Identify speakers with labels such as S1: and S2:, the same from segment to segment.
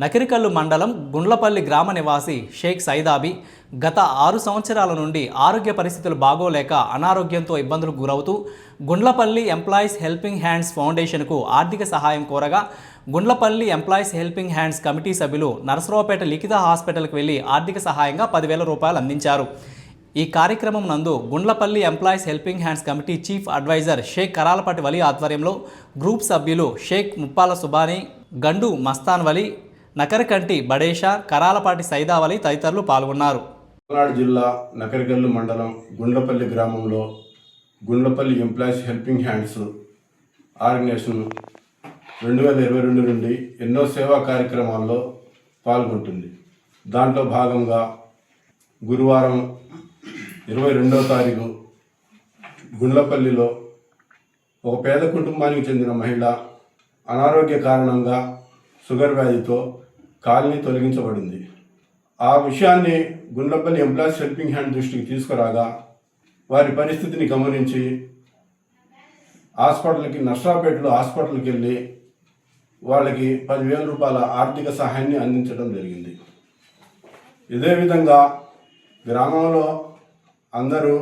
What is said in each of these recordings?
S1: నకిరికల్లు మండలం గుండ్లపల్లి గ్రామ నివాసి షేక్ సైదాబి గత 6 సంవత్సరాల నుండి ఆరోగ్య పరిస్థితులు బాగోలేక అనారోగ్యంతో ఇబ్బందులకు గురవుతూ గుండ్లపల్లి ఎంప్లాయీస్ హెల్పింగ్ హ్యాండ్స్ ఫౌండేషన్కు ఆర్థిక సహాయం కోరగా Gundlapalli employees helping hands committee సభ్యులు నరసరావుపేట లిఖిత హాస్పిటల్కి వెళ్లి ఆర్థిక సహాయంగా 10,000 రూపాయలు అందించారు. ఈ కార్యక్రమం నందు Gundlapalli employees helping hands committee chief adviser Sheikh Karalapati Vali ఆధ్వర్యంలో గ్రూప్ సభ్యులు షేక్ ముప్పాల సుబానీ, గండు మస్తాన్ వలి, నకరకంటి బడేషా, కరాలపాటి సైదావలి తదితరులు పాల్గొన్నారు.
S2: పల్నాడు జిల్లా నకరికల్లు మండలం గుండ్లపల్లి గ్రామంలో Gundlapalli employees helping hands organisation 2022 నుండి ఎన్నో సేవా కార్యక్రమాల్లో పాల్గొంటుంది. దాంట్లో భాగంగా గురువారం 22వ తారీఖు గుండ్లపల్లిలో ఒక పేద కుటుంబానికి చెందిన మహిళ అనారోగ్య కారణంగా షుగర్ వ్యాధితో కాలుని తొలగించబడింది. ఆ విషయాన్ని గుండ్లపల్లి ఎంప్లాయీస్ హెల్పింగ్ హ్యాండ్ దృష్టికి తీసుకురాగా వారి పరిస్థితిని గమనించి నర్సరావుపేటలో హాస్పిటల్కి వెళ్ళి వాళ్ళకి 10,000 రూపాయల ఆర్థిక సహాయాన్ని అందించడం జరిగింది. ఇదే విధంగా గ్రామంలో అందరూ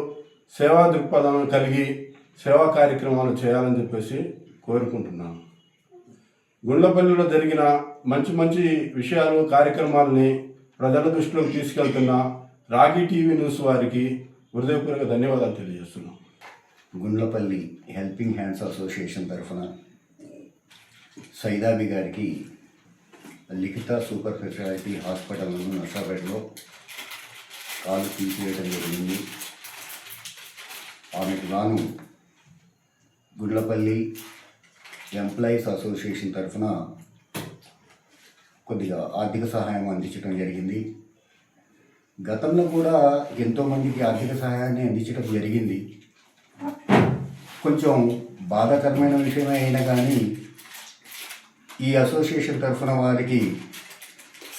S2: సేవా దృక్పథం కలిగి సేవా కార్యక్రమాలు చేయాలని చెప్పేసి కోరుకుంటున్నాను. గుండ్లపల్లిలో జరిగిన మంచి మంచి విషయాలు కార్యక్రమాలని ప్రజల దృష్టిలోకి తీసుకెళ్తున్న రాగి టీవీ న్యూస్ వారికి హృదయపూర్వక ధన్యవాదాలు తెలియజేస్తున్నాం.
S3: గుండ్లపల్లి హెల్పింగ్ హ్యాండ్స్ అసోసియేషన్ తరఫున సైదాబి గారికి లిఖిత సూపర్ స్పెషాలిటీ హాస్పిటల్ నర్సాపేటలో కాలు తీసివేయడం జరిగింది. ఆమెకు గాను గుండ్లపల్లి ఎంప్లాయీస్ అసోసియేషన్ తరఫున కొద్దిగా ఆర్థిక సహాయం అందించడం జరిగింది. గతంలో కూడా ఎంతోమందికి ఆర్థిక సహాయాన్ని అందించడం జరిగింది. కొంచెం బాధాకరమైన విషయమే అయినా కానీ ఈ అసోసియేషన్ తరఫున వారికి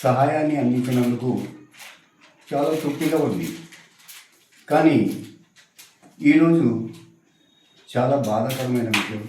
S3: సహాయాన్ని అందించినందుకు చాలా తృప్తిగా ఉంది. కానీ ఈరోజు చాలా బాధాకరమైన విషయం,